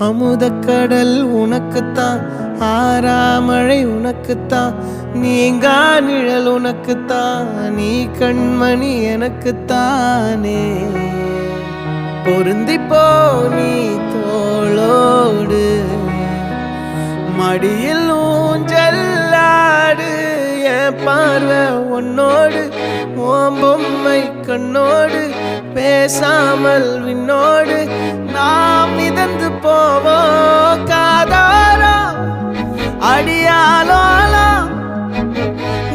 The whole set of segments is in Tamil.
அமுதக்கடல் உனக்குத்தான், ஆறாமழை உனக்குத்தான், நீங்கா நிழல் உனக்குத்தான், நீ கண்மணி எனக்குத்தானே. பொருந்திப்போ நீ தோளோடு, மடியில் ஊஞ்சல்லாடு, என் பார்வை உன்னோடு, ஓம் பொம்மை கண்ணோடு, பேசாமல் விண்ணோடு நாம் மிதந்து போவோம் காதாரோ அடியாலோலோ,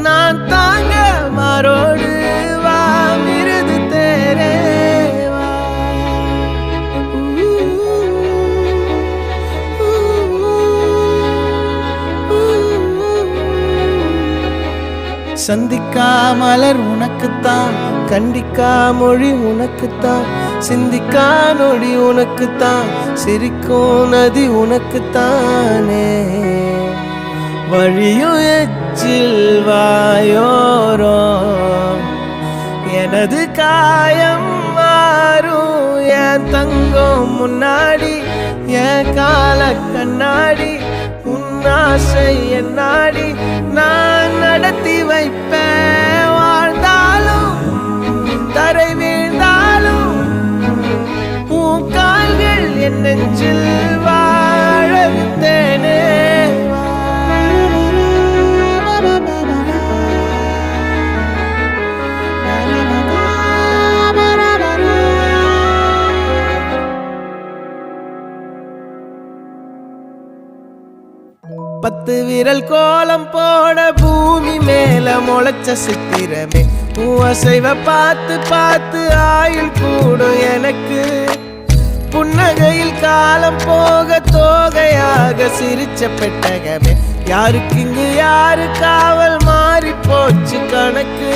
நான் தாங்க மாறோடு வா மிருது தேரே வா. சந்திக்கா மலர் உனக்குத்தான், கண்டிக்கா மொழி உனக்குத்தான், சிந்திக்கா நொடி உனக்குத்தான், சிரிக்கும் நதி உனக்குத்தானே. வழியும் எச்சில் வாயோரம் எனது காயம் மாறும், என் தங்கம் முன்னாடி என் கால கண்ணாடி, உன்னாசை என்னாடி நான் நடத்தி வைப்பேன். வாழ்ந்தாலும் தரை வீழ்ந்தாலும் உன் கால்கள் என் நெஞ்சில் வாழ விட்டேனே. பத்து விரல் கோலம் போட பூமி மேல முளைச்ச சித்திரமே, அசைவ பார்த்து பார்த்து ஆயுள் கூடும் எனக்கு. புன்னகையில் காலம் போக தோகையாக சிரிச்ச பெட்டகமே, யாருக்கு இங்கு யாரு காவல் மாறி போச்சு கணக்கு.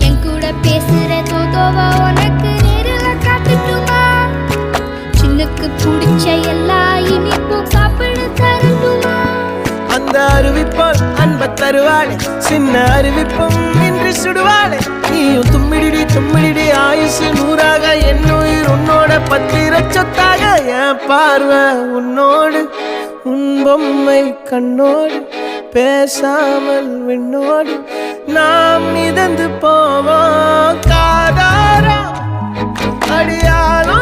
என் கூட பேசுற தோதோவா உனக்கு நேரில் காட்டுட்டுமா, சின்னுக்கு பிடிச்ச எல்லா இனிப்பும் சாப்பிட தரட்டுமா. அந்த அறிவிப்பால் அன்ப தருவாளே, சின்ன அறிவிப்பும் இன்று சுடுவாளே. நீயும் தும்மிடி தும்மிடி ஆயுசு நூறாக, என் உயிர் உன்னோட பத்திர சொத்தாக. என் பார்வை உன்னோடு, உன் பொம்மை கண்ணோடு, பேசாமல் விண்ணோடு நாம் மிதந்து போவோம் காதாரா அடியானோ